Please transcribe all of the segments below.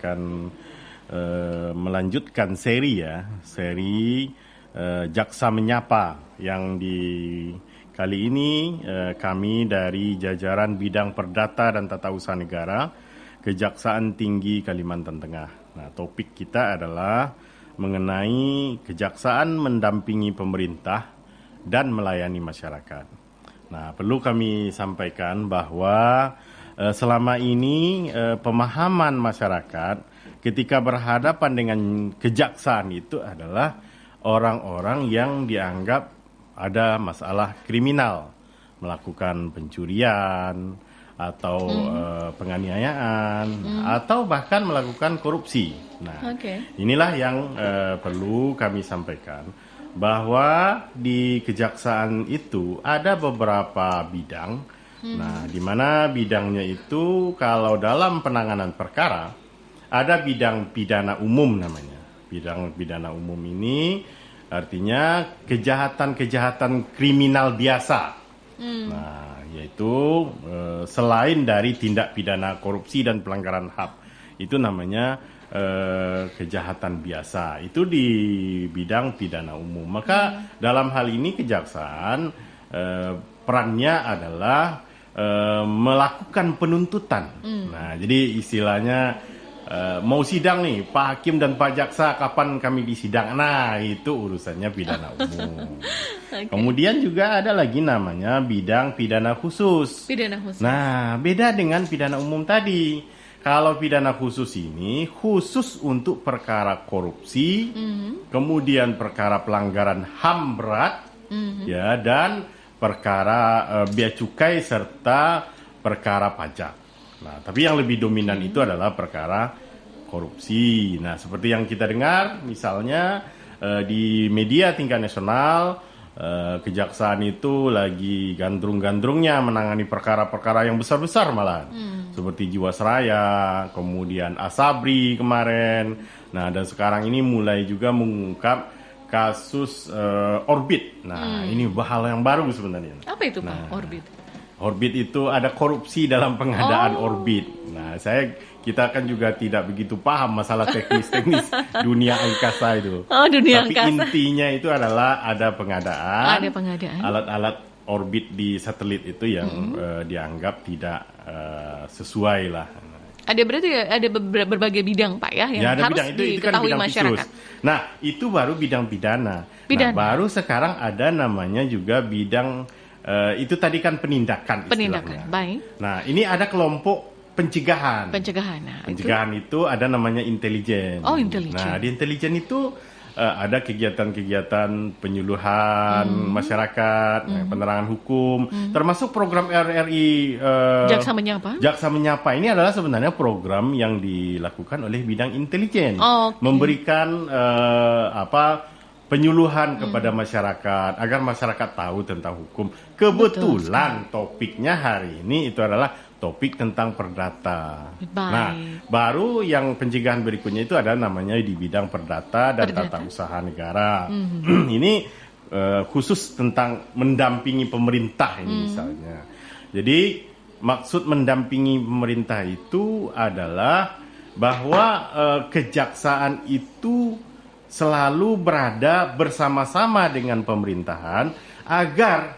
akan melanjutkan seri Jaksa Menyapa yang kali ini kami dari jajaran bidang Perdata dan Tata Usaha Negara Kejaksaan Tinggi Kalimantan Tengah. Nah, topik kita adalah mengenai kejaksaan mendampingi pemerintah dan melayani masyarakat. Nah, perlu kami sampaikan bahwa selama ini pemahaman masyarakat ketika berhadapan dengan kejaksaan itu adalah orang-orang yang dianggap ada masalah kriminal, melakukan pencurian atau penganiayaan atau bahkan melakukan korupsi. Nah, inilah yang perlu kami sampaikan bahwa di kejaksaan itu ada beberapa bidang. Nah, di mana bidangnya itu kalau dalam penanganan perkara ada bidang pidana umum namanya. Bidang pidana umum ini artinya kejahatan-kejahatan kriminal biasa. Nah, yaitu selain dari tindak pidana korupsi dan pelanggaran HAM, itu namanya kejahatan biasa. Itu di bidang pidana umum. Maka dalam hal ini kejaksaan perannya adalah melakukan penuntutan. Nah, jadi istilahnya mau sidang nih, Pak Hakim dan Pak Jaksa kapan kami disidang? Nah, itu urusannya pidana umum. Kemudian juga ada lagi namanya bidang pidana khusus. Nah, beda dengan pidana umum tadi. Kalau pidana khusus ini khusus untuk perkara korupsi, kemudian perkara pelanggaran HAM berat, ya, dan perkara bea cukai serta perkara pajak. Nah, tapi yang lebih dominan itu adalah perkara korupsi. Nah, seperti yang kita dengar, misalnya di media tingkat nasional, kejaksaan itu lagi gandrung-gandrungnya menangani perkara-perkara yang besar-besar malah, seperti Jiwasraya, kemudian Asabri kemarin. Nah, dan sekarang ini mulai juga mengungkap kasus Orbit. Nah, ini hal yang baru sebenarnya. Apa itu, Pak, Orbit? Orbit itu ada korupsi dalam pengadaan Orbit. Nah, kita kan juga tidak begitu paham masalah teknis-teknis dunia angkasa itu. Dunia Tapi angkasa. intinya itu adalah ada pengadaan alat-alat orbit di satelit itu yang dianggap tidak sesuai lah. Ada berbagai bidang, Pak, ya, yang harus bidang itu kan diketahui bidang masyarakat. khusus. Nah, itu baru bidang pidana. Nah, baru sekarang ada namanya juga bidang itu tadi kan penindakan istilahnya. Baik. Nah, ini ada kelompok pencegahan. Pencegahan itu ada namanya intelijen. Intelijen. Nah, di intelijen itu ada kegiatan-kegiatan penyuluhan masyarakat, penerangan hukum, termasuk program RRI Jaksa Menyapa. Ini adalah sebenarnya program yang dilakukan oleh bidang intelijen, memberikan penyuluhan kepada masyarakat agar masyarakat tahu tentang hukum. Kebetulan topiknya hari ini itu adalah topik tentang perdata. Nah, baru yang pencegahan berikutnya itu ada namanya di bidang perdata dan tata usaha negara. Ini khusus tentang mendampingi pemerintah ini misalnya. Jadi maksud mendampingi pemerintah itu adalah bahwa kejaksaan itu selalu berada bersama-sama dengan pemerintahan agar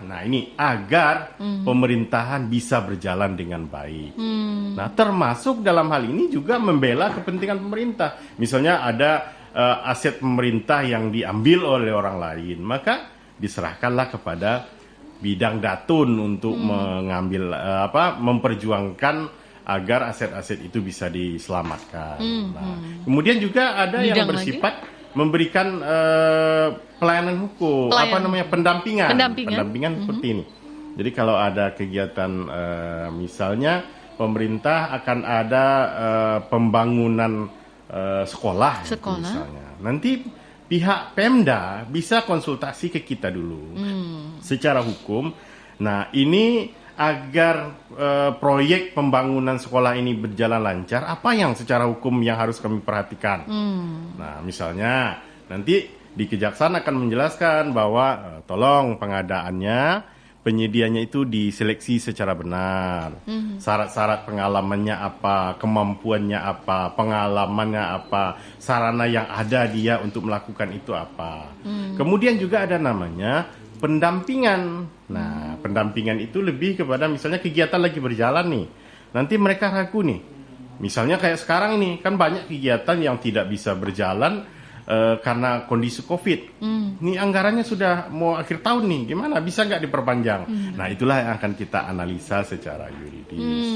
pemerintahan bisa berjalan dengan baik. Nah, termasuk dalam hal ini juga membela kepentingan pemerintah. Misalnya ada aset pemerintah yang diambil oleh orang lain, maka diserahkanlah kepada bidang datun untuk mengambil memperjuangkan agar aset-aset itu bisa diselamatkan. Nah, kemudian juga ada yang bersifat memberikan pelayanan hukum, pendampingan seperti ini. Jadi kalau ada kegiatan misalnya pemerintah akan ada pembangunan sekolah misalnya. Nanti pihak Pemda bisa konsultasi ke kita dulu secara hukum. Nah, ini agar proyek pembangunan sekolah ini berjalan lancar, apa yang secara hukum yang harus kami perhatikan? Nah, misalnya nanti di kejaksaan akan menjelaskan bahwa tolong pengadaannya penyedianya itu diseleksi secara benar. Syarat-syarat pengalamannya apa, kemampuannya apa, pengalamannya apa, sarana yang ada dia untuk melakukan itu apa. Kemudian juga ada namanya pendampingan. Nah, pendampingan itu lebih kepada misalnya kegiatan lagi berjalan nih. Nanti mereka ragu nih. Misalnya kayak sekarang ini, kan banyak kegiatan yang tidak bisa berjalan karena kondisi COVID. Ini anggarannya sudah mau akhir tahun nih, gimana? Bisa nggak diperpanjang? Nah, itulah yang akan kita analisa secara yuridis.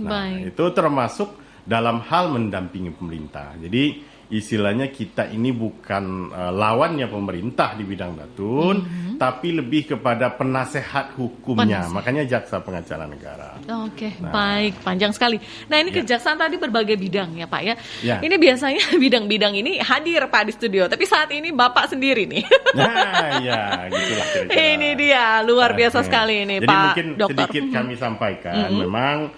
Nah, itu termasuk dalam hal mendampingi pemerintah. Jadi istilahnya kita ini bukan lawannya pemerintah di bidang datun, tapi lebih kepada penasehat hukumnya. Makanya jaksa pengacara negara. Oke, baik, panjang sekali. Nah, ini kejaksaan tadi berbagai bidang ya Pak ya. Ini biasanya bidang-bidang ini hadir Pak di studio, tapi saat ini Bapak sendiri nih. Nah, ya, gitulah kira-kira. Ini dia, luar biasa sekali ini Jadi Pak mungkin Dokter. sedikit kami sampaikan, memang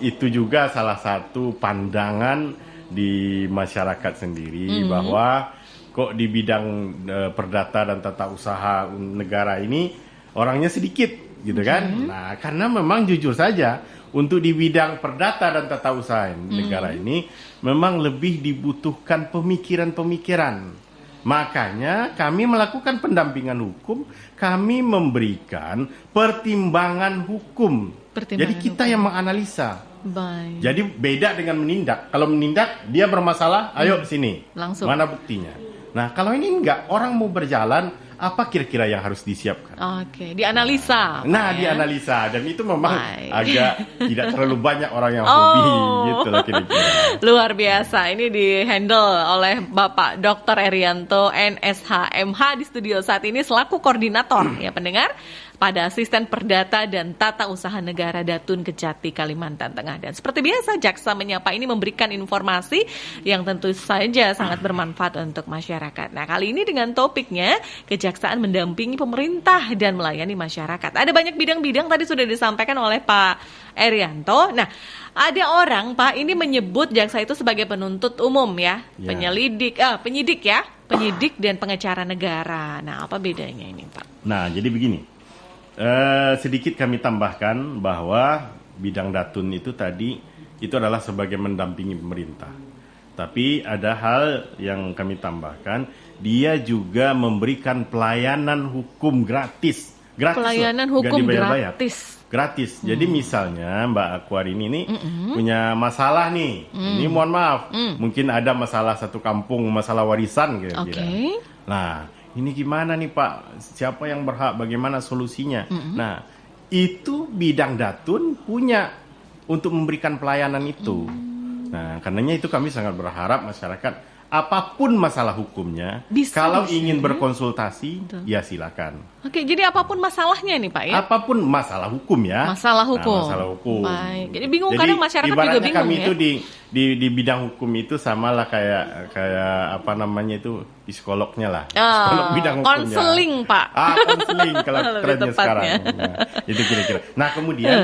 itu juga salah satu pandangan di masyarakat sendiri bahwa kok di bidang perdata dan tata usaha negara ini orangnya sedikit gitu kan. Nah, karena memang jujur saja untuk di bidang perdata dan tata usaha negara ini memang lebih dibutuhkan pemikiran-pemikiran. Makanya kami melakukan pendampingan hukum, kami memberikan pertimbangan hukum. Jadi kita yang menganalisa. Baik. Jadi beda dengan menindak. Kalau menindak dia bermasalah, ayo sini. Langsung. Mana buktinya? Nah, kalau ini enggak, orang mau berjalan, apa kira-kira yang harus disiapkan? Oke, dianalisa. Nah, Pak, ya? dianalisa, dan itu memang Baik. agak tidak terlalu banyak orang yang hobi gitu lah kira-kira. Luar biasa. Ini di-handle oleh Bapak Dr. Erianto NSH MH di studio saat ini selaku koordinator ya pendengar pada Asisten Perdata dan Tata Usaha Negara Datun Kejati Kalimantan Tengah. Dan seperti biasa Jaksa Menyapa ini memberikan informasi yang tentu saja sangat bermanfaat untuk masyarakat. Nah, kali ini dengan topiknya Kejaksaan mendampingi pemerintah dan melayani masyarakat. Ada banyak bidang-bidang tadi sudah disampaikan oleh Pak Erianto. Nah, ada orang Pak ini menyebut jaksa itu sebagai penuntut umum ya, penyidik ya, penyidik dan pengacara negara. Nah, apa bedanya ini Pak? Nah, jadi begini. Sedikit kami tambahkan bahwa bidang datun itu tadi itu adalah sebagai mendampingi pemerintah. Tapi ada hal yang kami tambahkan, dia juga memberikan pelayanan hukum gratis. Pelayanan hukum gratis. Gratis. Jadi misalnya Mbak Aquarin ini punya masalah nih. Ini mohon maaf, mungkin ada masalah satu kampung, masalah warisan kira-kira. Nah, ini gimana nih Pak? Siapa yang berhak? Bagaimana solusinya? Nah, itu bidang datun punya untuk memberikan pelayanan itu. Nah, karenanya itu kami sangat berharap masyarakat apapun masalah hukumnya, kalau ingin berkonsultasi, ya silakan. Oke, jadi apapun masalahnya nih Pak ya? Apapun masalah hukum ya. Masalah hukum. Nah, masalah hukum. Baik. Jadi bingung kadang masyarakat juga bingung kami ya. itu di bidang hukum itu samalah kayak apa namanya itu psikolognya lah. Psikolog bidang hukumnya. Konseling Pak. Konseling kalau kerennya sekarang. Nah, itu kira-kira. Nah, kemudian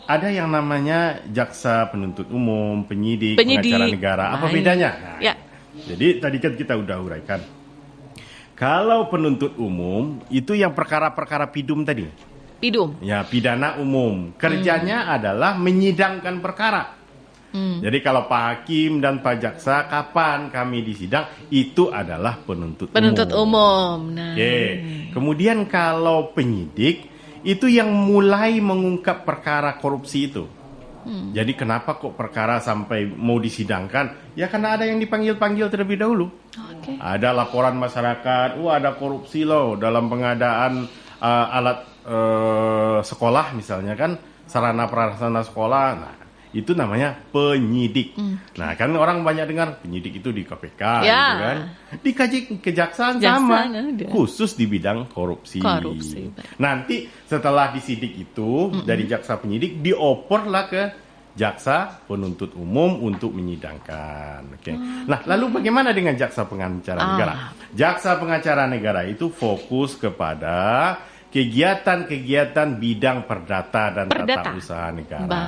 ada yang namanya jaksa penuntut umum, penyidik. Pengacara negara. Apa bedanya? Nah, jadi tadi kan kita udah uraikan. Kalau penuntut umum itu yang perkara-perkara pidum tadi. Pidum. Ya, pidana umum. Kerjanya adalah menyidangkan perkara. Jadi kalau Pak Hakim dan Pak Jaksa kapan kami disidang, itu adalah penuntut umum. Nah. Kemudian kalau penyidik itu yang mulai mengungkap perkara korupsi itu. Jadi kenapa kok perkara sampai mau disidangkan? Ya karena ada yang dipanggil-panggil terlebih dahulu. Ada laporan masyarakat, ada korupsi loh dalam pengadaan alat sekolah misalnya kan, sarana prasarana sekolah. Nah, itu namanya penyidik. Nah, kan orang banyak dengar penyidik itu di KPK gitu kan. Di kejaksaan sama, khusus di bidang korupsi. Nanti setelah disidik itu dari jaksa penyidik dioperlah ke jaksa penuntut umum untuk menyidangkan. Nah, lalu bagaimana dengan jaksa pengacara negara? Jaksa pengacara negara itu fokus kepada kegiatan-kegiatan bidang perdata dan tata usaha negara.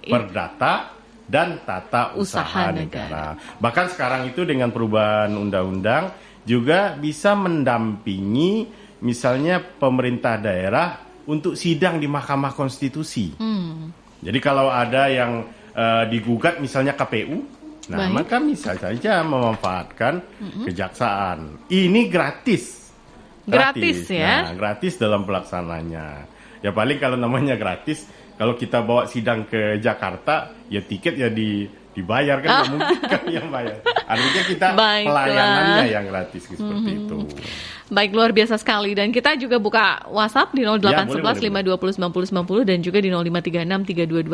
Perdata dan tata usaha negara. Bahkan sekarang itu dengan perubahan undang-undang juga bisa mendampingi misalnya pemerintah daerah untuk sidang di Mahkamah Konstitusi. Jadi kalau ada yang digugat misalnya KPU, nah maka bisa saja memanfaatkan kejaksaan. Ini gratis ya. Nah, gratis dalam pelaksananya. Ya paling kalau namanya gratis, kalau kita bawa sidang ke Jakarta, ya tiket ya dibayar kan, nggak mungkin kami yang bayar. Artinya kita pelayanannya yang gratis seperti itu. Baik, luar biasa sekali. Dan kita juga buka WhatsApp di 0811 520 90 90 dan juga di 0536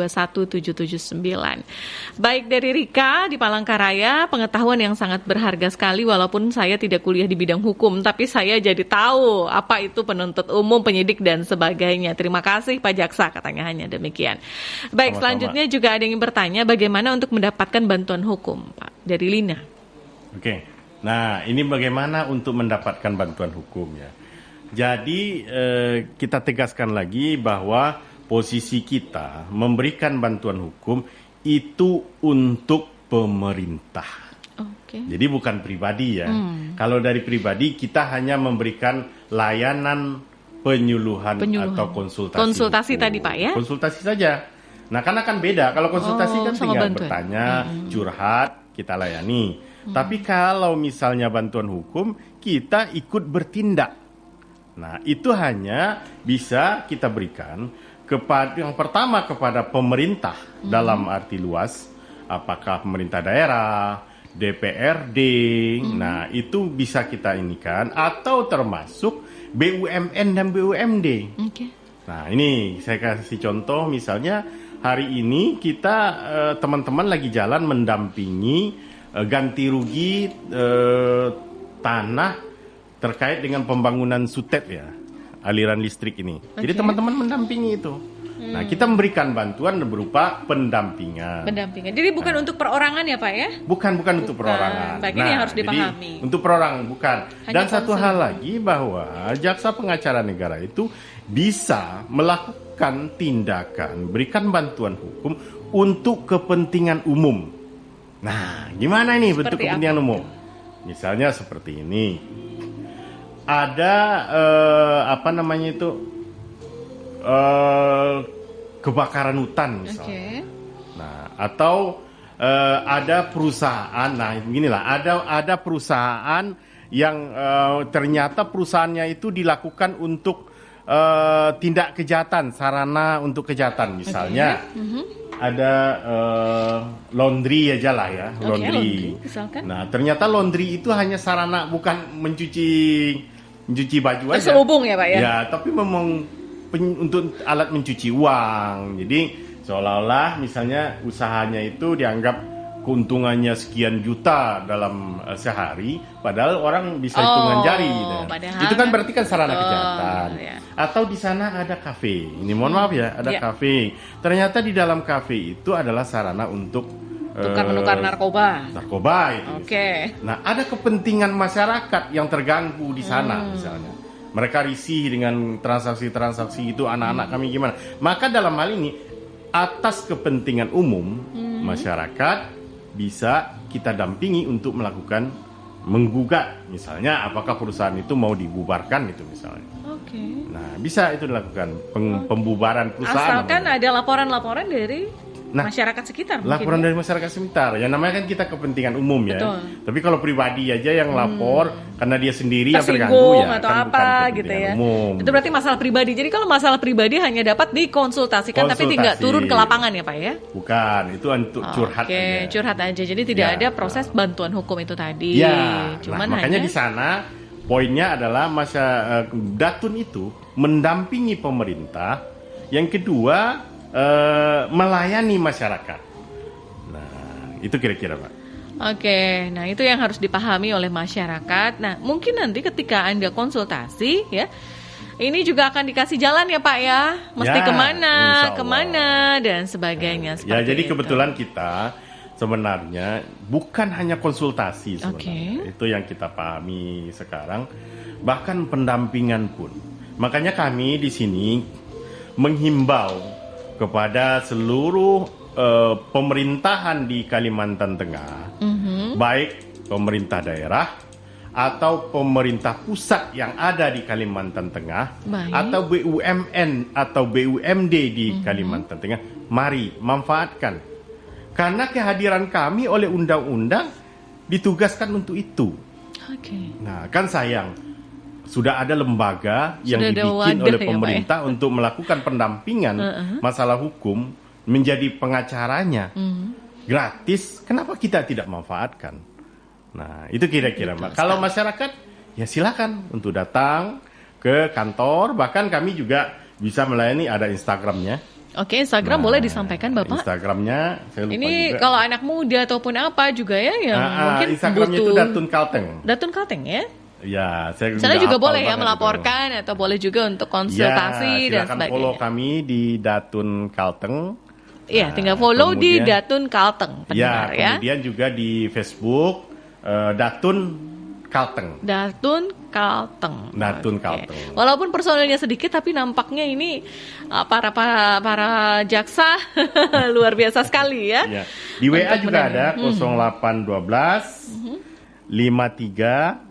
3221 779. Baik, dari Rika di Palangkaraya, pengetahuan yang sangat berharga sekali walaupun saya tidak kuliah di bidang hukum, tapi saya jadi tahu apa itu penuntut umum, penyidik dan sebagainya. Terima kasih Pak Jaksa, katanya hanya demikian. Baik, selanjutnya juga ada yang bertanya bagaimana untuk mendapatkan bantuan hukum, Pak, dari Lina. Oke. Nah, ini bagaimana untuk mendapatkan bantuan hukum ya. Jadi kita tegaskan lagi bahwa posisi kita memberikan bantuan hukum itu untuk pemerintah. Jadi bukan pribadi ya. Kalau dari pribadi kita hanya memberikan layanan penyuluhan. Atau konsultasi tadi Pak ya. Konsultasi saja. Nah kan akan beda. Kalau konsultasi kan tinggal bertanya, curhat, kita layani. Tapi kalau misalnya bantuan hukum, kita ikut bertindak. Nah, itu hanya bisa kita berikan yang pertama kepada pemerintah dalam arti luas, apakah pemerintah daerah, DPRD, nah itu bisa kita inikan, atau termasuk BUMN dan BUMD. Nah, ini saya kasih contoh, misalnya hari ini kita teman-teman lagi jalan mendampingi ganti rugi tanah terkait dengan pembangunan SUTEP ya, aliran listrik ini. Jadi teman-teman mendampingi itu. Nah, kita memberikan bantuan berupa pendampingan. Jadi bukan untuk perorangan ya Pak ya? Bukan untuk perorangan. Baik, ini yang harus dipahami. Untuk perorangan bukan. Dan satu hal lagi bahwa jaksa pengacara negara itu bisa melakukan tindakan, berikan bantuan hukum untuk kepentingan umum. Nah, gimana ini bentuk kepentingan umum? Misalnya seperti ini. Ada kebakaran hutan misalnya. Nah, atau ada perusahaan. Nah, beginilah, ada perusahaan yang ternyata perusahaannya itu dilakukan untuk tindak kejahatan, sarana untuk kejahatan misalnya. Ada laundry aja lah ya, laundry. Nah, ternyata laundry itu hanya sarana, bukan mencuci baju aja. Terselubung ya Pak ya? Ya, tapi memang untuk alat mencuci uang. Jadi seolah-olah misalnya usahanya itu dianggap keuntungannya sekian juta dalam sehari, padahal orang bisa hitungan jari. Itu kan berarti kan sarana kejahatan. Ya. Atau di sana ada kafe. Ini mohon maaf ya, ada kafe. Ternyata di dalam kafe itu adalah sarana untuk tukar-menukar narkoba. Narkoba itu. Nah, ada kepentingan masyarakat yang terganggu di sana misalnya. Mereka risih dengan transaksi-transaksi itu, anak-anak kami gimana. Maka dalam hal ini, atas kepentingan umum masyarakat, bisa kita dampingi untuk melakukan menggugat, misalnya apakah perusahaan itu mau dibubarkan itu misalnya. Nah, bisa itu dilakukan pembubaran perusahaan. Asalkan ada laporan-laporan dari masyarakat sekitar. Laporan dari masyarakat sekitar. Ya namanya kan kita kepentingan umum ya. Tapi kalau pribadi aja yang lapor karena dia sendiri yang terganggu ya atau kan apa gitu ya. Umum. Itu berarti masalah pribadi. Jadi kalau masalah pribadi hanya dapat dikonsultasikan tapi tidak turun ke lapangan ya Pak ya? Bukan, itu untuk curhat aja. Curhat aja. Jadi tidak ada proses bantuan hukum itu tadi. Ya. Cuman makanya di sana poinnya adalah Datun itu mendampingi pemerintah. Yang kedua melayani masyarakat. Nah, itu kira-kira Pak. Nah itu yang harus dipahami oleh masyarakat. Nah, mungkin nanti ketika Anda konsultasi ya, ini juga akan dikasih jalan ya Pak ya, mesti kemana dan sebagainya. Ya, jadi kebetulan kita sebenarnya bukan hanya konsultasi sebenarnya. Itu yang kita pahami sekarang, bahkan pendampingan pun. Makanya kami di sini menghimbau kepada seluruh pemerintahan di Kalimantan Tengah, baik pemerintah daerah atau pemerintah pusat yang ada di Kalimantan Tengah, Baik. atau BUMN atau BUMD di Kalimantan Tengah, mari manfaatkan. Karena kehadiran kami oleh undang-undang ditugaskan untuk itu. Oke. Nah, kan sayang, sudah ada lembaga yang Sudah ada dibikin wadah oleh ya, Pak, pemerintah untuk melakukan pendampingan masalah hukum, menjadi pengacaranya gratis. Kenapa kita tidak manfaatkan? Nah, itu kira-kira, Mbak. Kalau masyarakat, ya silakan untuk datang ke kantor. Bahkan kami juga bisa melayani, ada Instagramnya. Oke, Instagram boleh disampaikan, Bapak? Instagramnya, saya lupa Ini juga. kalau anak muda ataupun apa juga ya yang mungkin Instagramnya butuh itu Datun Kalteng. Datun Kalteng ya. Ya, saya Sana juga hafal boleh ya banget melaporkan atau boleh juga untuk konsultasi ya, dan silakan sebagainya. follow kami di Datun Kalteng. Iya, Nah, tinggal follow di kemudian- Datun Kalteng, pendengar ya. Kemudian juga di Facebook Datun Kalteng. Datun Kalteng. Datun Oke. Kalteng. Walaupun personilnya sedikit, tapi nampaknya ini para jaksa luar biasa sekali ya. Ya. Di WA Untuk juga menangani. ada 0812 53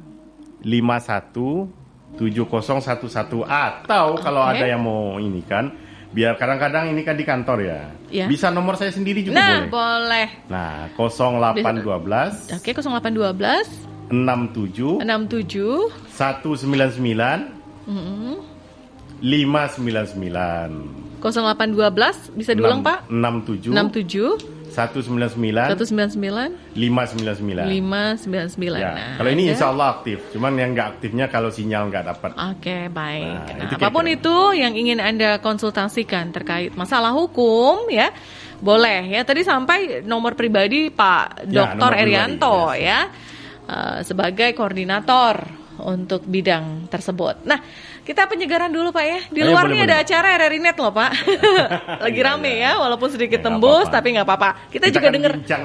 51 7011, atau kalau Oke. ada yang mau ini kan, biar kadang-kadang ini kan di kantor ya. Ya. Bisa nomor saya sendiri juga Nah, boleh. boleh. Nah, 0812 Oke, 0812 67 67 199 599. 0812 bisa diulang, Pak? 67 67 199 199 599. 599. Ya, Nah, kalau ini ada. insya Allah aktif. Cuman yang nggak aktifnya kalau sinyal nggak dapat. Oke, baik. Nah, Nah, itu apapun kira-kira. itu yang ingin Anda konsultasikan terkait masalah hukum ya, boleh ya. Tadi sampai nomor pribadi Pak Ya, Dr. nomor pribadi, Erianto yes. ya. Sebagai koordinator untuk bidang tersebut. Nah, kita penyegaran dulu Pak ya. Di Ayo, luar boleh, nih ada boleh. acara RRI Net loh Pak. Lagi Iya, rame iya. ya, walaupun sedikit Ya, nggak tembus apa-apa. tapi nggak apa-apa. Kita juga kan denger. bincang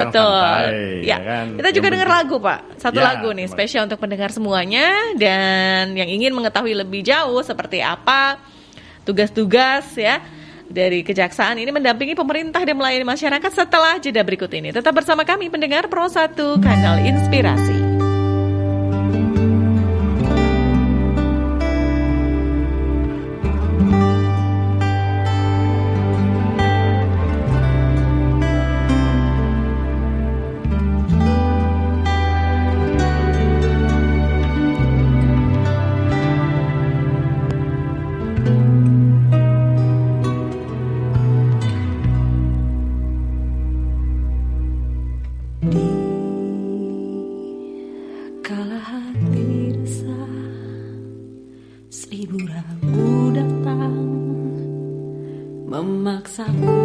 Betul. santai. Ya. Kan? Kita juga Yang dengar penting- lagu, Pak. Satu Ya, lagu nih terima spesial untuk pendengar semuanya, dan yang ingin mengetahui lebih jauh seperti apa tugas-tugas ya dari kejaksaan ini mendampingi pemerintah dan melayani masyarakat setelah jeda berikut ini. Tetap bersama kami pendengar Pro 1 Kanal Inspirasi. Kala hati resah, 1000 ragu datang memaksaku.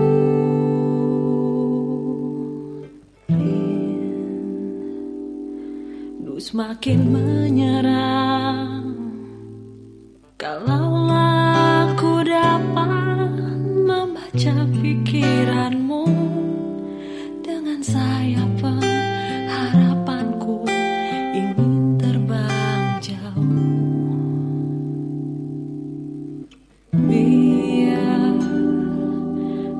Rindu semakin menyerang. Kalaulah aku dapat membaca pikiranmu dengan sayap harapanku ingin terbang jauh. Biar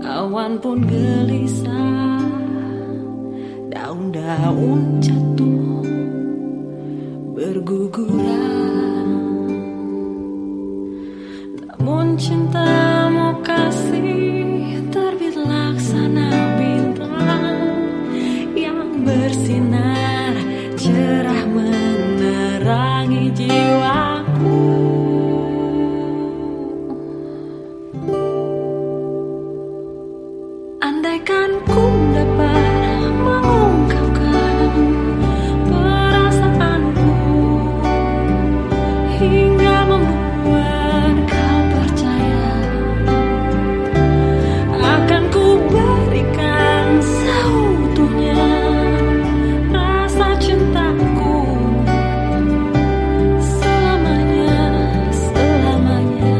awan pun gelisah, daun-daun jatuh berguguran, namun cintamu kasih terbit laksana bintang yang bersinar cerah menerangi jiwaku. Andaikan ku dapat mengungkapkan perasaanku hingga membuat kau percaya, akan ku berikan seutuhnya rasa cintaku selamanya, selamanya.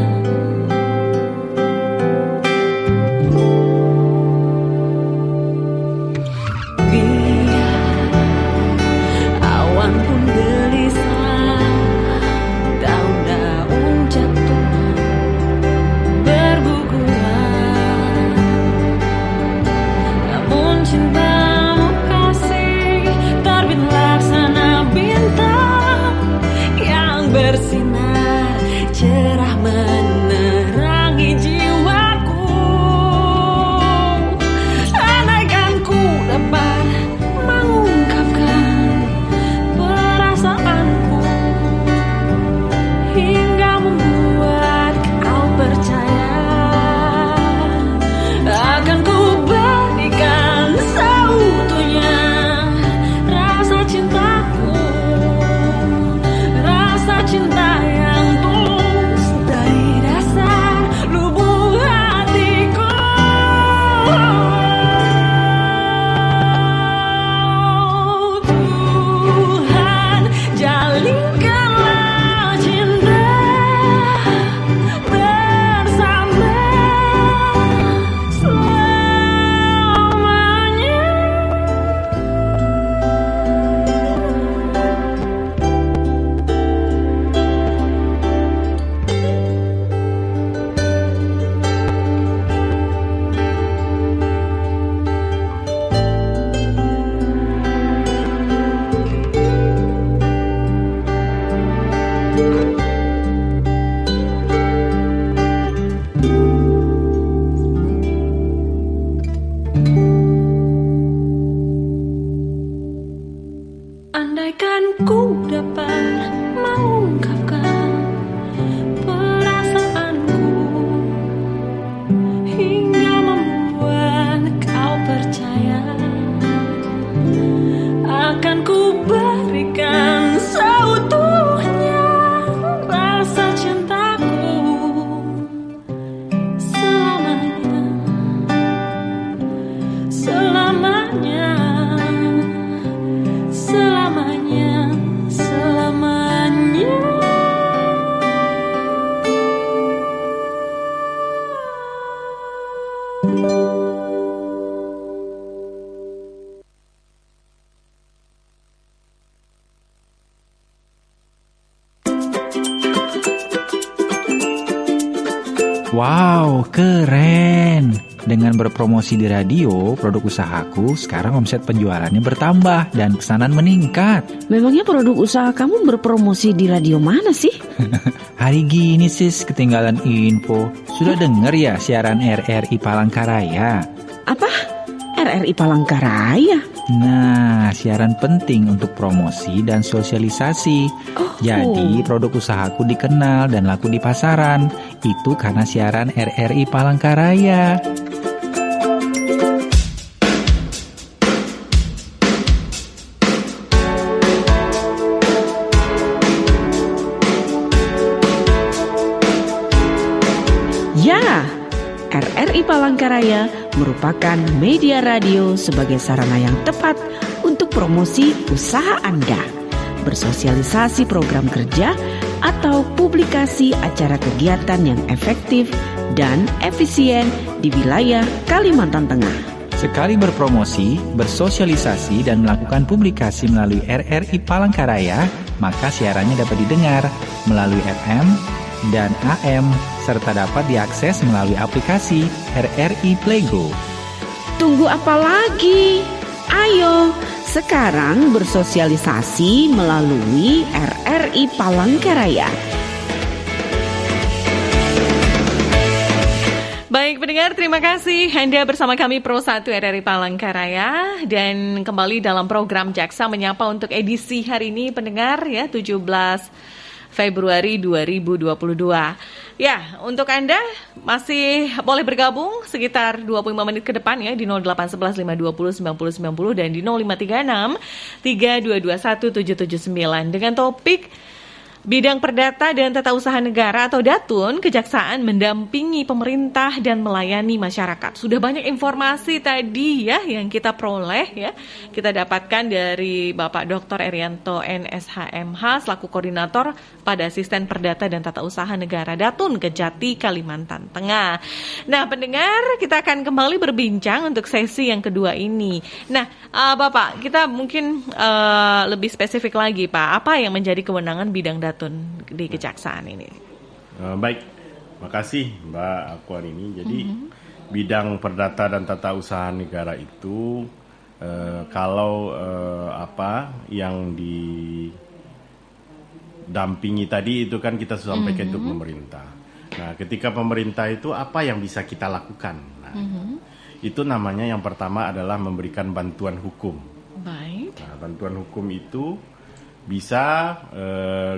Biar awan pun gelisah, daun-daun bersinar cerah menerangi jiwaku. Andaikan ku dapat mengungkapkan perasaanku hingga membuat kau percaya, akan ku berikan seutuhnya rasa cintaku, rasa cinta yang tulus dari dasar lubuk hatiku. Tuhan, jalinkanlah cinta bersama selamanya. Andaikan ku dapat mengungkapkan perasaanku hingga membuat kau percaya, akan ku berikan seutuhnya rasa cintaku selamanya, selamanya, selamanya, selamanya. Wow, keren. Dengan berpromosi di radio, produk usahaku, sekarang omset penjualannya bertambah dan pesanan meningkat. Memangnya produk usaha kamu berpromosi di radio mana sih? Hari gini sis, ketinggalan info. Sudah dengar ya siaran RRI Palangkaraya? Apa? RRI Palangkaraya? Nah, siaran penting untuk promosi dan sosialisasi. Oh. Jadi produk usahaku dikenal dan laku di pasaran. Itu karena siaran RRI Palangkaraya. Ya, RRI Palangkaraya merupakan media radio sebagai sarana yang tepat untuk promosi usaha Anda, bersosialisasi program kerja, atau publikasi acara kegiatan yang efektif dan efisien di wilayah Kalimantan Tengah. Sekali berpromosi, bersosialisasi, dan melakukan publikasi melalui RRI Palangkaraya, maka siarannya dapat didengar melalui FM dan AM, serta dapat diakses melalui aplikasi RRI Playgo. Tunggu apa lagi? Ayo, sekarang bersosialisasi melalui RRI Palangkaraya. Baik pendengar, terima kasih Anda bersama kami Pro 1 RRI Palangkaraya. Dan kembali dalam program Jaksa Menyapa untuk edisi hari ini pendengar ya, 17 Februari 2022. Ya, untuk Anda masih boleh bergabung sekitar 25 menit ke depan ya di 0811 520 9090 dan di 0536 3221 779 dengan topik Bidang Perdata dan Tata Usaha Negara atau Datun, Kejaksaan mendampingi pemerintah dan melayani masyarakat. Sudah banyak informasi tadi ya yang kita peroleh ya. Kita dapatkan dari Bapak Dr. Erianto NSHMH selaku koordinator pada Asisten Perdata dan Tata Usaha Negara Datun Kejati, Kalimantan Tengah. Nah, pendengar, kita akan kembali berbincang untuk sesi yang kedua ini. Nah, Bapak, kita mungkin lebih spesifik lagi, Pak. Apa yang menjadi kewenangan bidang Datun di Kejaksaan ini? Baik, makasih Mbak Aquarini. Jadi bidang perdata dan tata usaha negara itu kalau apa yang dampingi tadi itu kan kita sampaikan untuk pemerintah. Nah, ketika pemerintah itu apa yang bisa kita lakukan? Nah, itu namanya yang pertama adalah memberikan bantuan hukum. Baik. Nah, bantuan hukum itu bisa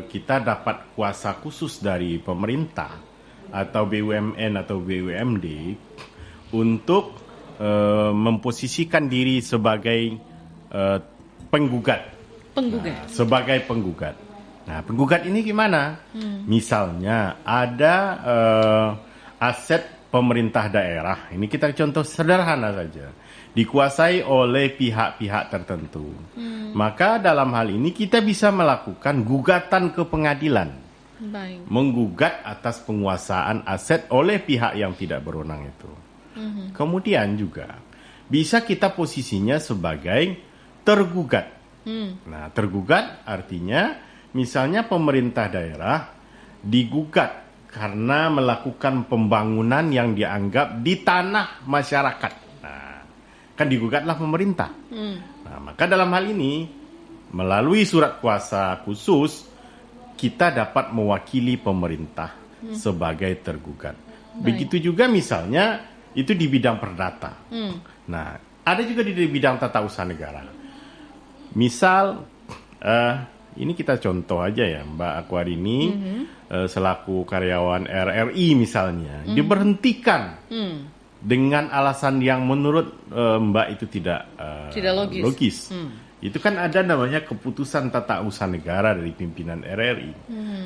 kita dapat kuasa khusus dari pemerintah atau BUMN atau BUMD untuk memposisikan diri sebagai penggugat. Nah, sebagai penggugat. Nah, penggugat ini gimana? Misalnya ada aset pemerintah daerah. Ini kita contoh sederhana saja. Dikuasai oleh pihak-pihak tertentu. Maka dalam hal ini kita bisa melakukan gugatan ke pengadilan. Baik. Menggugat atas penguasaan aset oleh pihak yang tidak berwenang itu. Kemudian juga bisa kita posisinya sebagai tergugat. Nah, tergugat artinya misalnya pemerintah daerah digugat karena melakukan pembangunan yang dianggap di tanah masyarakat. Nah, kan digugatlah pemerintah. Nah, maka dalam hal ini melalui surat kuasa khusus kita dapat mewakili pemerintah sebagai tergugat. Begitu juga misalnya itu di bidang perdata. Nah, ada juga di bidang tata usaha negara. Misal, ini kita contoh aja ya, Mbak Akwarini selaku karyawan RRI misalnya, diberhentikan dengan alasan yang menurut Mbak itu tidak logis. Itu kan ada namanya keputusan tata usaha negara dari pimpinan RRI.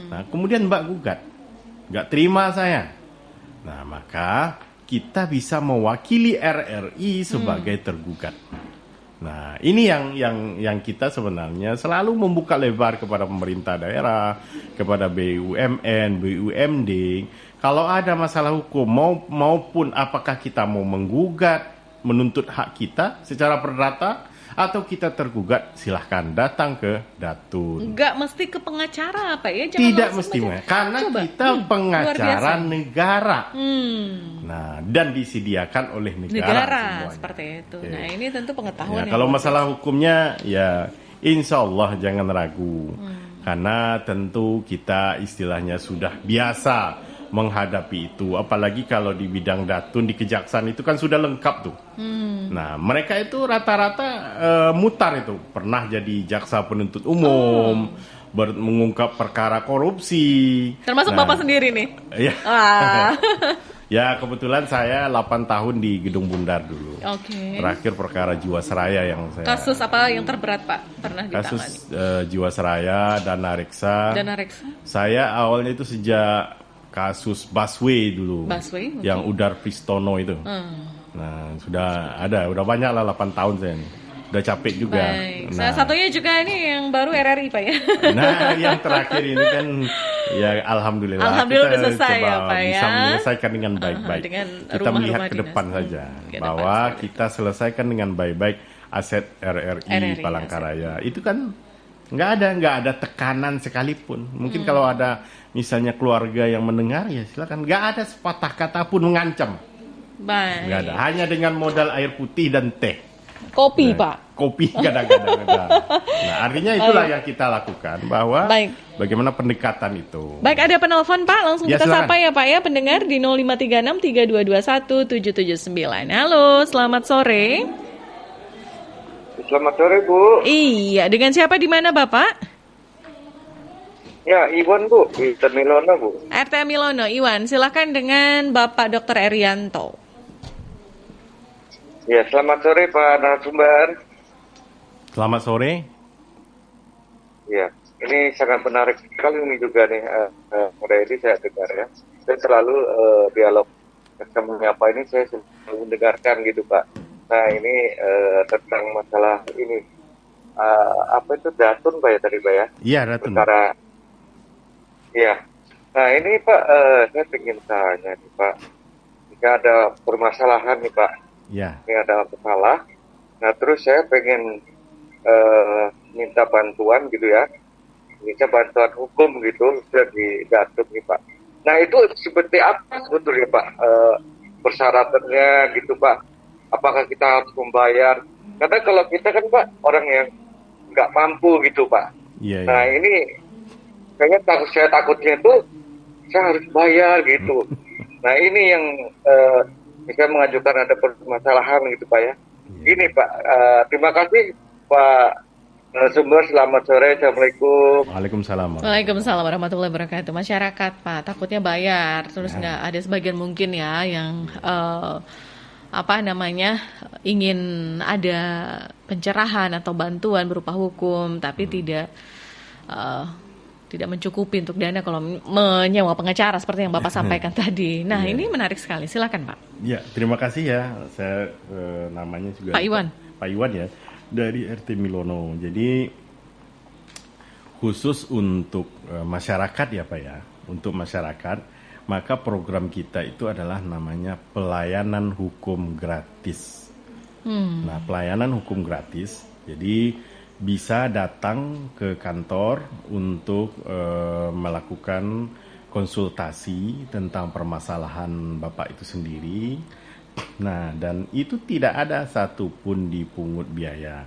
Nah, kemudian Mbak gugat, nggak terima saya. Nah, maka kita bisa mewakili RRI sebagai tergugat. Nah, ini yang kita sebenarnya selalu membuka lebar kepada pemerintah daerah, kepada BUMN, BUMD. Kalau ada masalah hukum maupun apakah kita mau menggugat, menuntut hak kita secara perdata, atau kita tergugat, silahkan datang ke Datun. Enggak mesti ke pengacara Pak ya? Tidak mesti, karena kita pengacara negara. Nah, dan disediakan oleh negara seperti itu. Oke. Nah, ini tentu pengetahuan. Ya, kalau masalah hukumnya ya insya Allah jangan ragu. Karena tentu kita istilahnya sudah biasa menghadapi itu, apalagi kalau di bidang Datun di Kejaksaan itu kan sudah lengkap tuh. Nah, mereka itu rata-rata mutar itu, pernah jadi jaksa penuntut umum, mengungkap perkara korupsi. Termasuk Bapak sendiri nih. Ya. Ya, kebetulan saya 8 tahun di Gedung Bundar dulu. Oke. Terakhir perkara Jiwasraya yang saya... Kasus apa yang terberat Pak pernah ditangani? Kasus Jiwasraya, Dana Reksa. Saya awalnya itu sejak kasus Busway dulu, yang Udar Pristono itu. Nah, udah banyak lah 8 tahun saya ini. Udah capek juga. Baik. Salah satunya juga ini yang baru RRI Pak ya. Nah, yang terakhir ini kan ya alhamdulillah kita selesai coba ya, Pak, bisa ya? menyelesaikan dengan baik-baik. Kita melihat ke depan saja bahwa kita selesaikan dengan baik-baik aset RRI Palangkaraya. Itu kan nggak ada tekanan sekalipun. Mungkin kalau ada misalnya keluarga yang mendengar ya silakan, nggak ada sepatah kata pun mengancam. Baik. Nggak ada, hanya dengan modal air putih dan teh. Kopi Pak. Kopi kadang-kadang. Nah, artinya itulah yang kita lakukan, bahwa bagaimana pendekatan itu. Baik, ada penelpon Pak, langsung kita sapa ya Pak ya, pendengar di 0536 3221 779. Halo, selamat sore. Selamat sore Bu. Iya, dengan siapa di mana Bapak? Ya, Iwan Bu, di RT Milono Bu. RT Milono, Iwan, silakan dengan Bapak Dr. Erianto. Ya, selamat sore Pak narasumber. Selamat sore. Ya, ini sangat menarik sekali ini juga nih, mulai ini saya dengar ya. Saya selalu dialog apa ini saya selalu mendengarkan gitu Pak. Nah ini tentang masalah ini apa itu Datun Pak ya tadi Pak ya? Iya Datun. Perkara, ya. Nah ini Pak, saya ingin tanya nih Pak, jika ada permasalahan nih Pak, ini ada masalah. Nah terus saya pengen minta bantuan gitu ya, minta bantuan hukum gitu dari Datun nih Pak. Nah itu seperti apa sebetulnya Pak persyaratannya gitu Pak? Apakah kita harus membayar? Karena kalau kita kan Pak orang yang nggak mampu gitu Pak. Yeah. Nah ini kayaknya saya takutnya itu saya harus bayar gitu. Nah ini yang saya mengajukan ada permasalahan gitu Pak ya. Gini Pak, terima kasih Pak Sumber, selamat sore, Assalamualaikum. Waalaikumsalam warahmatullahi wabarakatuh. Masyarakat Pak takutnya bayar, terus nggak ada sebagian mungkin ya yang ingin ada pencerahan atau bantuan berupa hukum, tapi tidak mencukupi untuk dana kalau menyewa pengacara seperti yang Bapak sampaikan tadi. Nah ini menarik sekali, silakan Pak. Ya, terima kasih ya. Saya namanya juga Pak Iwan. Pak Iwan ya, dari RT Milono. Jadi khusus untuk masyarakat ya Pak ya, untuk masyarakat, maka program kita itu adalah namanya pelayanan hukum gratis. Nah, pelayanan hukum gratis, jadi bisa datang ke kantor untuk melakukan konsultasi tentang permasalahan Bapak itu sendiri. Nah, dan itu tidak ada satupun dipungut biaya.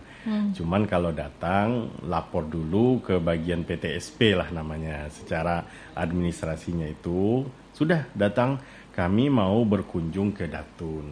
Cuman kalau datang, lapor dulu ke bagian PTSP lah namanya. Secara administrasinya itu, sudah datang, kami mau berkunjung ke Datun.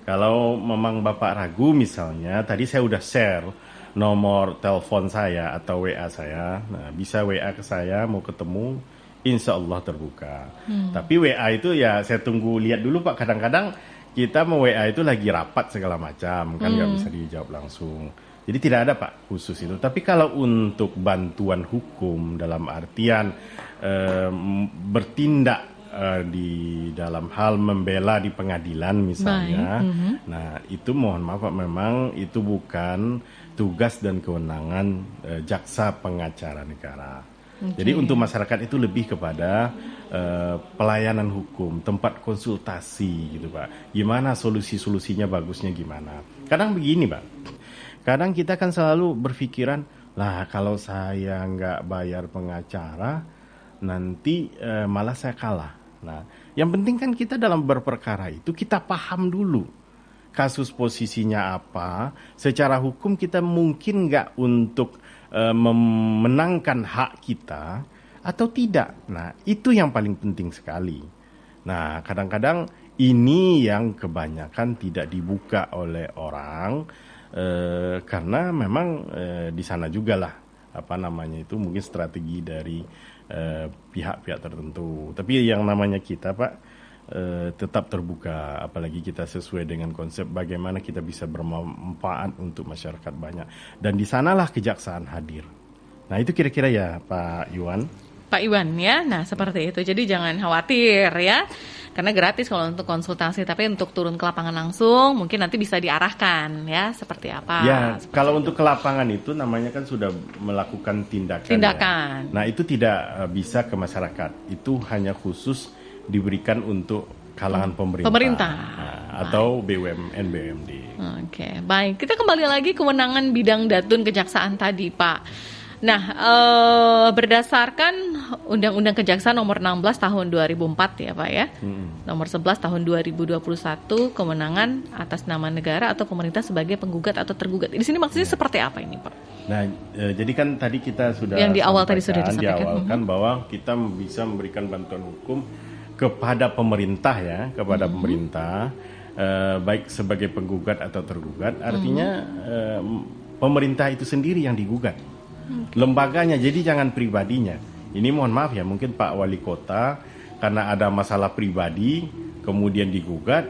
Kalau memang Bapak ragu misalnya, tadi saya udah share nomor telepon saya atau WA saya. Nah, bisa WA ke saya, mau ketemu, insya Allah terbuka. Tapi WA itu ya saya tunggu lihat dulu Pak, kadang-kadang kita mau WA itu lagi rapat segala macam, kan nggak bisa dijawab langsung. Jadi tidak ada Pak khusus itu. Tapi kalau untuk bantuan hukum dalam artian bertindak di dalam hal membela di pengadilan misalnya, nah itu mohon maaf Pak, memang itu bukan tugas dan kewenangan jaksa pengacara negara. Jadi untuk masyarakat itu lebih kepada pelayanan hukum, tempat konsultasi gitu Pak. Gimana solusi-solusinya bagusnya gimana. Kadang begini Pak, kadang kita kan selalu berpikiran, lah kalau saya nggak bayar pengacara, nanti malah saya kalah. Nah, yang penting kan kita dalam berperkara itu kita paham dulu kasus posisinya apa, secara hukum kita mungkin nggak untuk memenangkan hak kita atau tidak. Nah, itu yang paling penting sekali. Nah, kadang-kadang ini yang kebanyakan tidak dibuka oleh orang karena memang di sana juga lah itu mungkin strategi dari pihak-pihak tertentu. Tapi yang namanya kita Pak tetap terbuka, apalagi kita sesuai dengan konsep bagaimana kita bisa bermanfaat untuk masyarakat banyak. Dan di sanalah kejaksaan hadir. Nah itu kira-kira ya Pak Iwan. Pak Iwan ya, nah seperti itu. Jadi jangan khawatir ya, karena gratis kalau untuk konsultasi. Tapi untuk turun ke lapangan langsung mungkin nanti bisa diarahkan ya, seperti apa. Ya, kalau untuk ke lapangan itu namanya kan sudah melakukan tindakan. Ya. Nah itu tidak bisa ke masyarakat, itu hanya khusus diberikan untuk kalangan pemerintah. Nah, atau BUMN, BUMD. Oke, baik. Kita kembali lagi kewenangan bidang Datun Kejaksaan tadi, Pak. Nah, berdasarkan Undang-Undang Kejaksaan nomor 16 tahun 2004 ya, Pak ya. Nomor 11 tahun 2021, kewenangan atas nama negara atau pemerintah sebagai penggugat atau tergugat. Di sini maksudnya seperti apa ini, Pak? Nah, jadi kan tadi kita sudah yang di awal tadi sudah disampaikan. Di awal kan bahwa kita bisa memberikan bantuan hukum kepada pemerintah ya, kepada pemerintah, baik sebagai penggugat atau tergugat, artinya pemerintah itu sendiri yang digugat, lembaganya, jadi jangan pribadinya. Ini mohon maaf ya, mungkin Pak Wali Kota karena ada masalah pribadi, kemudian digugat,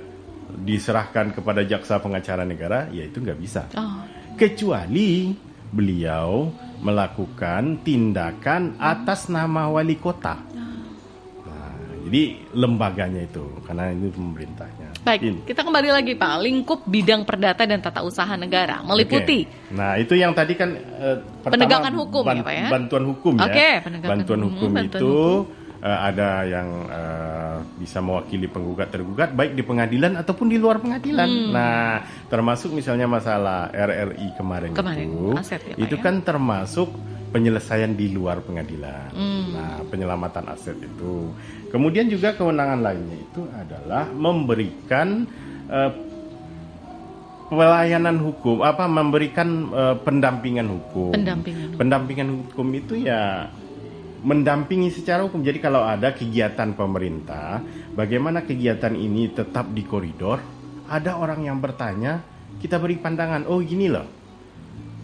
diserahkan kepada jaksa pengacara negara, ya itu nggak bisa. Kecuali beliau melakukan tindakan atas nama wali kota. Jadi lembaganya itu, karena ini pemerintahnya. Baik, kita kembali lagi Pak, lingkup bidang perdata dan tata usaha negara meliputi. Nah itu yang tadi kan penegakan hukum ya Pak ya. Bantuan hukum ya. Bantuan hukum itu ada yang bisa mewakili penggugat tergugat baik di pengadilan ataupun di luar pengadilan. Nah termasuk misalnya masalah RRI kemarin itu, aset ya, itu kan termasuk penyelesaian di luar pengadilan. Nah, penyelamatan aset itu. Kemudian juga kewenangan lainnya itu adalah memberikan pelayanan hukum, memberikan pendampingan hukum. Pendampingan hukum itu ya mendampingi secara hukum. Jadi kalau ada kegiatan pemerintah, bagaimana kegiatan ini tetap di koridor? Ada orang yang bertanya, kita beri pandangan. Oh gini loh.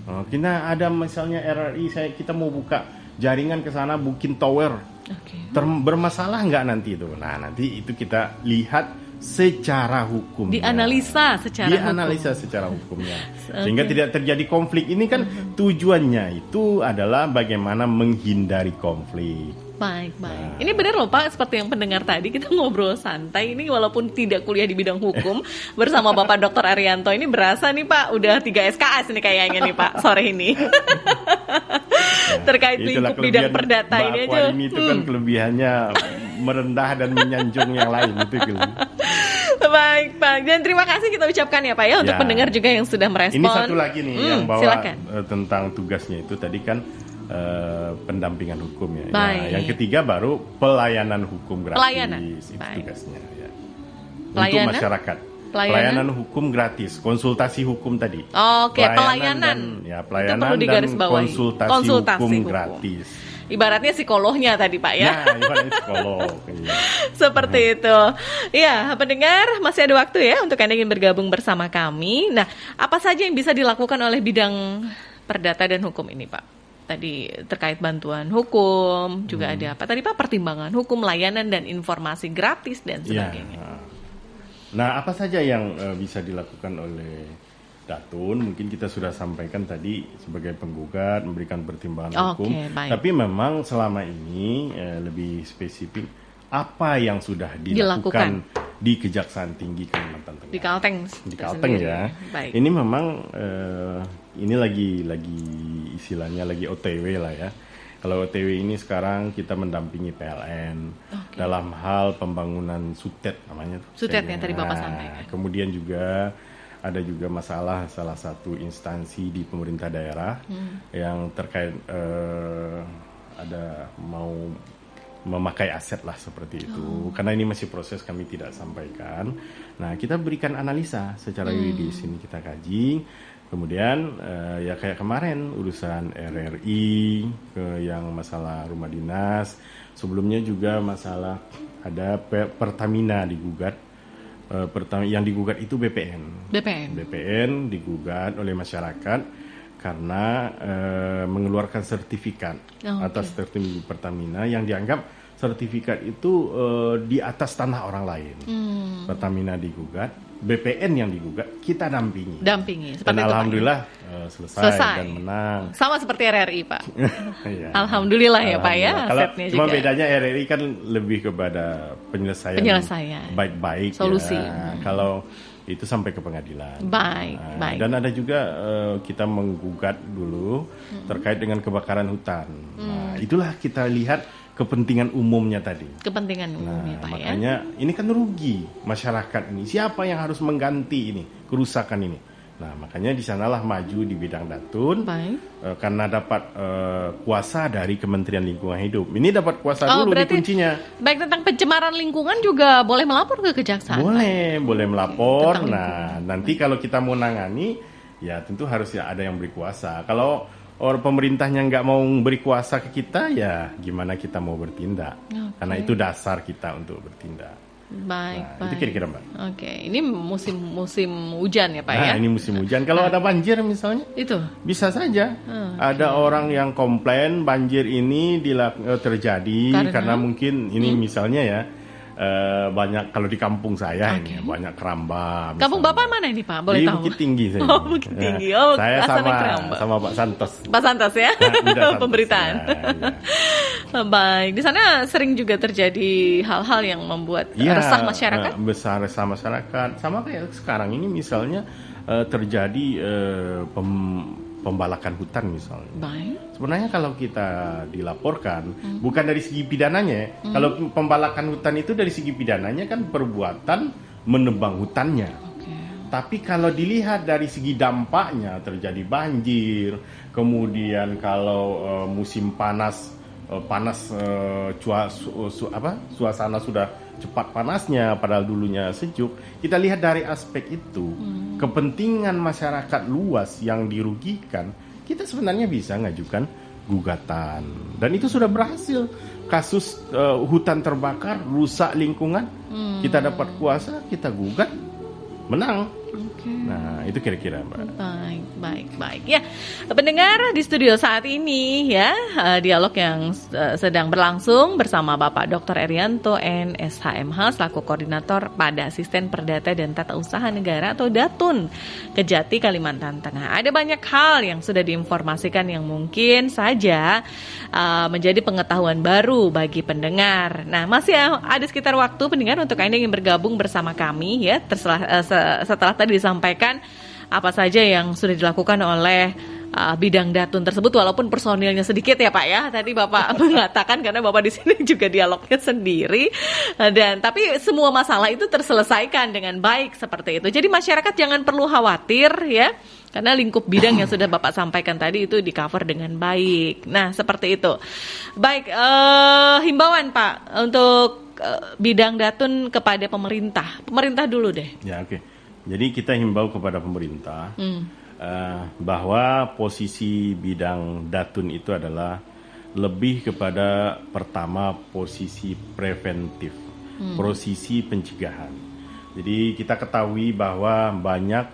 Kita ada misalnya RRI, kita mau buka jaringan ke sana, bikin tower. Bermasalah nggak nanti itu? Nah nanti itu kita lihat secara hukum, dianalisa secara hukumnya, sehingga tidak terjadi konflik. Ini kan tujuannya itu adalah bagaimana menghindari konflik. Baik. Ini benar loh Pak, seperti yang pendengar tadi, kita ngobrol santai ini walaupun tidak kuliah di bidang hukum bersama Bapak Dr. Erianto. Ini berasa nih Pak, udah 3 SKS nih kayaknya nih Pak sore ini. Terkait lingkup bidang perdata ini aja. Ini itu kan kelebihannya merendah dan menyanjung yang lain itu. Baik Pak, dan terima kasih kita ucapkan ya Pak ya untuk pendengar juga yang sudah merespon. Ini satu lagi nih yang bawa tentang tugasnya itu tadi kan pendampingan hukum ya. Yang ketiga baru pelayanan hukum gratis. Itu tugasnya ya. Untuk masyarakat. Pelayanan hukum gratis, konsultasi hukum tadi. Pelayanan dan konsultasi hukum gratis. Ibaratnya psikolognya tadi Pak ya. Nah, ibaratnya psikolog. Seperti itu. Ya, pendengar, masih ada waktu ya untuk Anda ingin bergabung bersama kami. Nah, apa saja yang bisa dilakukan oleh bidang perdata dan hukum ini Pak? Tadi terkait bantuan hukum, juga ada apa tadi Pak? Pertimbangan hukum, layanan dan informasi gratis dan sebagainya. Nah, apa saja yang bisa dilakukan oleh Datun? Mungkin kita sudah sampaikan tadi sebagai penggugat memberikan pertimbangan hukum. Tapi memang selama ini lebih spesifik apa yang sudah dilakukan di Kejaksaan Tinggi Kalimantan Tengah. Di Kalteng ya. Ini memang ini lagi istilahnya lagi OTW lah ya. Kalau OTW ini sekarang kita mendampingi PLN dalam hal pembangunan SUTET namanya. SUTET yang tadi Bapak sampaikan. Kemudian juga ada juga masalah salah satu instansi di pemerintah daerah yang terkait ada mau memakai aset lah seperti itu. Karena ini masih proses, kami tidak sampaikan. Nah, kita berikan analisa secara yuridis, ini kita kaji. Kemudian ya kayak kemarin urusan RRI yang masalah rumah dinas. Sebelumnya juga masalah ada Pertamina digugat. Yang digugat itu BPN digugat oleh masyarakat karena mengeluarkan sertifikat atas sertifikat Pertamina yang dianggap sertifikat itu di atas tanah orang lain. Pertamina digugat, BPN yang digugat, kita dampingi. Dan alhamdulillah selesai dan menang. Sama seperti RRI Pak. Ya. Alhamdulillah ya Pak ya. Cuma bedanya RRI kan lebih kepada penyelesaian. Baik-baik. Solusi. Ya. Kalau itu sampai ke pengadilan. Baik. Dan ada juga kita menggugat dulu terkait dengan kebakaran hutan. Nah, itulah kita lihat kepentingan umumnya tadi. Kepentingan umumnya Pak ya. Makanya ini kan rugi masyarakat ini. Siapa yang harus mengganti ini kerusakan ini? Nah, makanya di sanalah maju di bidang Datun. Karena dapat kuasa dari Kementerian Lingkungan Hidup. Ini dapat kuasa dulu di kuncinya. Baik, tentang pencemaran lingkungan juga boleh melapor ke kejaksaan. Boleh melapor. Nah, nanti kalau kita mau nangani, ya tentu harus ada yang beri kuasa. Kalau pemerintahnya nggak mau beri kuasa ke kita, ya gimana kita mau bertindak? Karena itu dasar kita untuk bertindak. Baik. Itu kira-kira Mbak. Ini musim hujan ya Pak ya? Ini musim hujan. Kalau ada banjir misalnya, itu bisa saja. Ada orang yang komplain banjir ini terjadi karena mungkin ini misalnya ya. Banyak kalau di kampung saya ini banyak keramba. Kampung Bapak mana ini Pak? Boleh tahu? Bukit Tinggi saya. Bukit Tinggi. Saya sama Pak Santos. Pak Santos ya. Pemberitaan. Ya. Baik, di sana sering juga terjadi hal-hal yang membuat resah masyarakat. Resah masyarakat. Sama kayak sekarang ini misalnya terjadi pembalakan hutan misalnya. Sebenarnya kalau kita dilaporkan bukan dari segi pidananya. Kalau pembalakan hutan itu dari segi pidananya kan perbuatan menebang hutannya. Tapi kalau dilihat dari segi dampaknya terjadi banjir, kemudian kalau musim panas suasana sudah cepat panasnya padahal dulunya sejuk. Kita lihat dari aspek itu, kepentingan masyarakat luas yang dirugikan, kita sebenarnya bisa ngajukan gugatan. Dan itu sudah berhasil. Kasus hutan terbakar, rusak lingkungan, kita dapat kuasa, kita gugat, menang. Okay. Nah, itu kira-kira, Mbak. Baik. Ya, pendengar di studio saat ini ya, dialog yang sedang berlangsung bersama Bapak Dr. Erianto NSHMH selaku koordinator pada Asisten Perdata dan Tata Usaha Negara atau Datun Kejati Kalimantan Tengah. Ada banyak hal yang sudah diinformasikan yang mungkin saja menjadi pengetahuan baru bagi pendengar. Nah, masih ada sekitar waktu pendengar untuk Anda yang bergabung bersama kami ya, setelah tadi disampaikan apa saja yang sudah dilakukan oleh bidang Datun tersebut, walaupun personilnya sedikit ya Pak ya. Tadi Bapak mengatakan karena Bapak di sini juga dialognya sendiri, dan tapi semua masalah itu terselesaikan dengan baik seperti itu. Jadi masyarakat jangan perlu khawatir ya, karena lingkup bidang yang sudah Bapak sampaikan tadi itu di cover dengan baik. Nah seperti itu. Baik, himbauan Pak untuk bidang Datun kepada pemerintah dulu deh. Ya, oke. Jadi kita himbau kepada pemerintah bahwa posisi bidang Datun itu adalah lebih kepada pertama posisi preventif, posisi pencegahan. Jadi kita ketahui bahwa banyak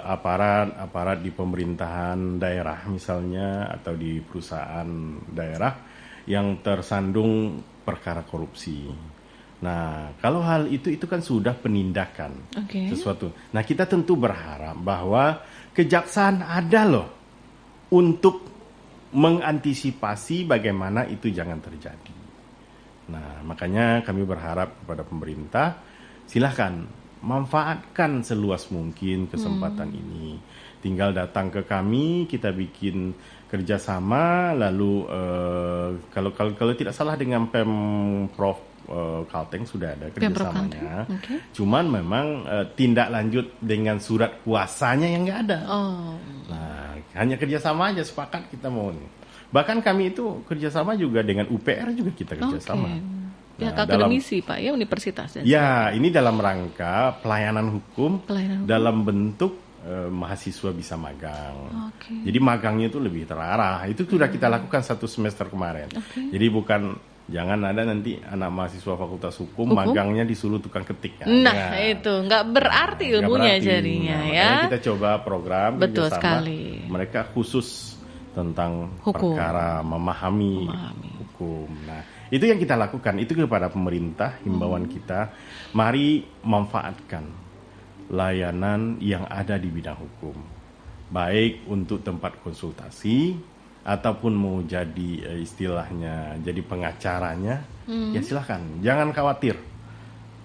aparat di pemerintahan daerah misalnya atau di perusahaan daerah yang tersandung perkara korupsi. Nah, kalau hal itu kan sudah penindakan sesuatu. Nah, kita tentu berharap bahwa kejaksaan ada loh untuk mengantisipasi bagaimana itu jangan terjadi. Nah, makanya kami berharap kepada pemerintah, silahkan manfaatkan seluas mungkin kesempatan ini. Tinggal datang ke kami, kita bikin kerjasama, lalu kalau tidak salah dengan Pemprov Kalteng sudah ada kerjasamanya. Cuman memang tindak lanjut dengan surat kuasanya yang nggak ada. Nah, hanya kerjasama aja, sepakat kita mau nih. Bahkan kami itu kerjasama juga dengan UPR juga kita kerjasama. Pihak akademisi Pak ya, universitas. Ya, ini dalam rangka pelayanan hukum dalam bentuk mahasiswa bisa magang. Jadi magangnya itu lebih terarah. Itu sudah kita lakukan 1 semester kemarin. Jadi bukan jangan ada nanti anak mahasiswa Fakultas Hukum magangnya disuruh tukang ketik. Nah, itu nggak berarti ilmunya jadinya ya. Kita coba program betul sekali. Mereka khusus tentang perkara memahami hukum. Nah, itu yang kita lakukan. Itu kepada pemerintah, himbauan kita, mari manfaatkan layanan yang ada di bidang hukum. Baik untuk tempat konsultasi ataupun mau jadi istilahnya jadi pengacaranya, ya silahkan, jangan khawatir,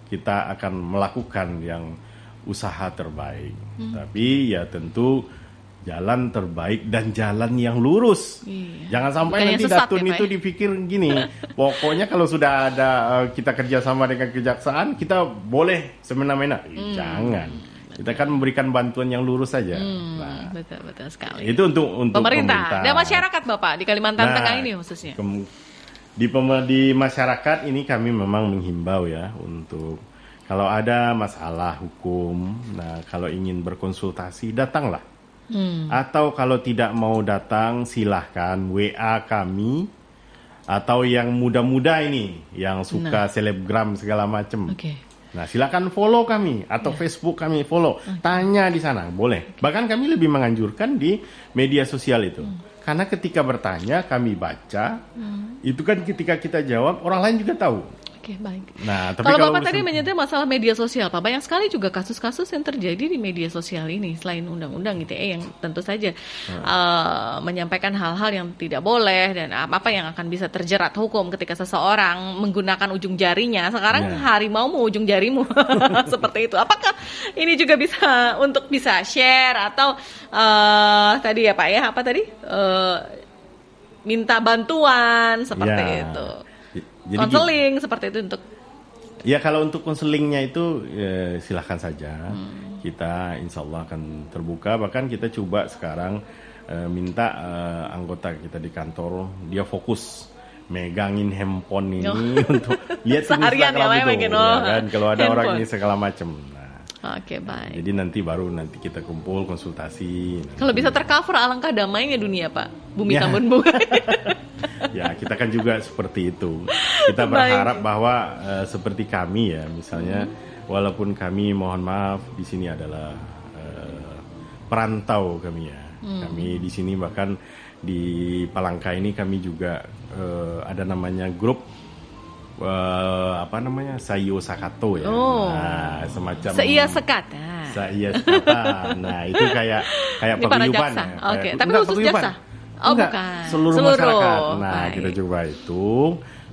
kita akan melakukan yang usaha terbaik. Tapi ya tentu jalan terbaik dan jalan yang lurus. Jangan sampai nanti Datun itu dipikir gini, pokoknya kalau sudah ada kita kerjasama dengan kejaksaan kita boleh semena-mena. Jangan. Kita kan memberikan bantuan yang lurus saja. Nah, betul sekali. Itu untuk pemerintah dan masyarakat Bapak di Kalimantan Tengah ini khususnya. Di masyarakat ini kami memang menghimbau ya untuk kalau ada masalah hukum, nah kalau ingin berkonsultasi datanglah. Atau kalau tidak mau datang silahkan WA kami, atau yang muda-muda ini yang suka selebgram segala macam. Nah, silakan follow kami atau Facebook kami follow. Tanya di sana, boleh. Bahkan kami lebih menganjurkan di media sosial itu. Karena ketika bertanya, kami baca, itu kan ketika kita jawab, orang lain juga tahu. Oke, baik. Nah, tapi kalau Bapak tadi menyentuh masalah media sosial, Pak, banyak sekali juga kasus-kasus yang terjadi di media sosial ini selain undang-undang ITE yang tentu saja menyampaikan hal-hal yang tidak boleh dan apa yang akan bisa terjerat hukum ketika seseorang menggunakan ujung jarinya. Sekarang harimau mau ujung jarimu seperti itu. Apakah ini juga bisa share atau tadi ya Pak ya, apa tadi minta bantuan seperti itu. Jadi konseling seperti itu untuk. Ya kalau untuk konselingnya itu silahkan saja. Kita insya Allah akan terbuka. Bahkan kita coba sekarang minta anggota kita di kantor dia fokus megangin handphone ini untuk lihat Instagram itu, ya kan? Kalau ada orang ini segala macam. Nah, Oke, baik. Jadi nanti kita kumpul konsultasi. Kalau bisa tercover, alangkah damainya dunia, Pak. Bumi Ya. tambun bunga. Ya, kita kan juga seperti itu. Kita berharap bahwa seperti kami ya, misalnya walaupun kami mohon maaf di sini adalah perantau kami ya. Kami di sini bahkan di Palangka ini kami juga ada namanya grup Saiyo Sakato ya. Nah, semacam Seia sekata. Saiya Sekata. Nah, itu kayak Ini para paguyuban jaksa. ya. Oke, Kayak- tapi enggak, khusus paguyuban. jaksa. Oh, Enggak, bukan. seluruh masyarakat. Nah, Baik. kita coba itu.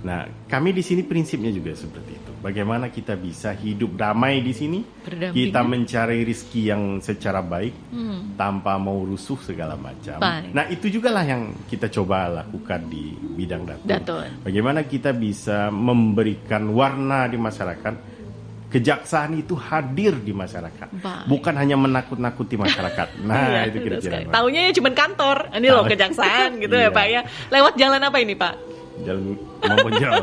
Nah, kami di sini prinsipnya juga seperti itu. Bagaimana kita bisa hidup damai di sini? Berdampingan. Kita mencari rezeki yang secara baik tanpa mau rusuh segala macam. Baik. Nah, itu juga lah yang kita coba lakukan di bidang datun. Bagaimana kita bisa memberikan warna di masyarakat? Kejaksaan itu hadir di masyarakat, Baik. bukan hanya menakut-nakuti masyarakat. Nah, itu kira-kira. Pak. Taunya ya cuma kantor. Ini loh kejaksaan gitu ya, Iya. Pak ya. Lewat jalan apa ini, Pak? Jalan Mamonjol.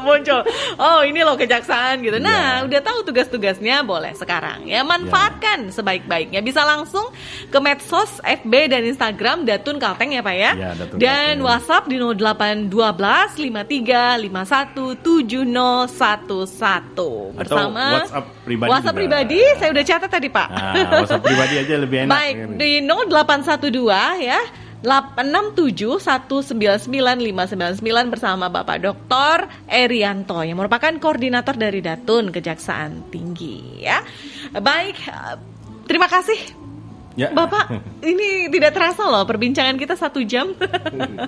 Muncul. Oh, ini loh kejaksaan gitu. Nah, Iya. udah tahu tugas-tugasnya, boleh sekarang ya manfaatkan sebaik-baiknya. Bisa langsung ke medsos FB dan Instagram Datun Kalteng ya, Pak ya. Iya, Datun Dan Kalteng. WhatsApp di 0812 53 51 7011 bersama WhatsApp pribadi WhatsApp juga. pribadi saya udah catat tadi, Pak. Nah, WhatsApp pribadi aja lebih enak. Baik, di 0812 ya 867199599 bersama Bapak Dr. Erianto yang merupakan koordinator dari Datun Kejaksaan Tinggi ya. Baik, terima kasih Ya. Bapak. Ini tidak terasa loh perbincangan kita 1 jam. Ya.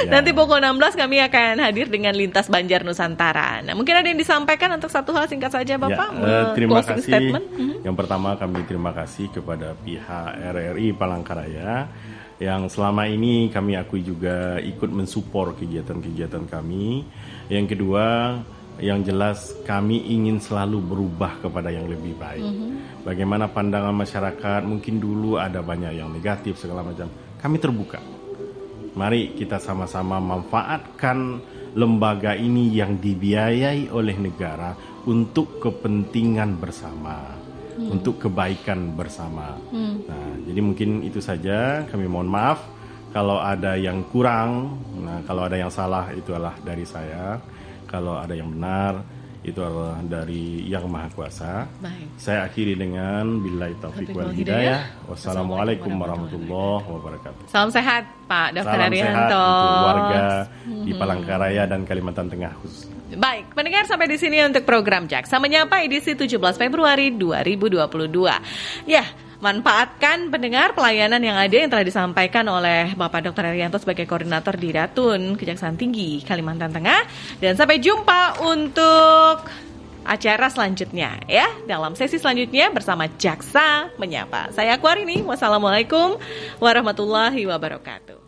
Nanti pukul 16 kami akan hadir dengan Lintas Banjar Nusantara. Nah, mungkin ada yang disampaikan untuk satu hal singkat saja Bapak. Terima Closing kasih. statement. Yang pertama kami terima kasih kepada pihak RRI Palangkaraya yang selama ini kami akui juga ikut mensupport kegiatan-kegiatan kami. Yang kedua, yang jelas kami ingin selalu berubah kepada yang lebih baik. Bagaimana pandangan masyarakat, mungkin dulu ada banyak yang negatif segala macam. Kami terbuka. Mari kita sama-sama manfaatkan lembaga ini yang dibiayai oleh negara untuk kepentingan bersama. Untuk kebaikan bersama. Nah, jadi mungkin itu saja. Kami mohon maaf kalau ada yang kurang. Nah, kalau ada yang salah itu adalah dari saya. Kalau ada yang benar itu adalah dari Yang Maha Kuasa. Baik. Saya akhiri dengan billahi taufiq wal hidayah. Wassalamualaikum warahmatullahi wabarakatuh. Salam sehat Pak Dr. Salam sehat Erianto. untuk warga di Palangkaraya dan Kalimantan Tengah khususnya. Baik, pendengar sampai di sini untuk program Jaksa Menyapa edisi 17 Februari 2022. Ya, manfaatkan pendengar pelayanan yang ada yang telah disampaikan oleh Bapak Dr. Erianto sebagai koordinator di Datun Kejaksaan Tinggi Kalimantan Tengah. Dan sampai jumpa untuk acara selanjutnya ya, dalam sesi selanjutnya bersama Jaksa Menyapa. Saya Aquarini, wassalamualaikum warahmatullahi wabarakatuh.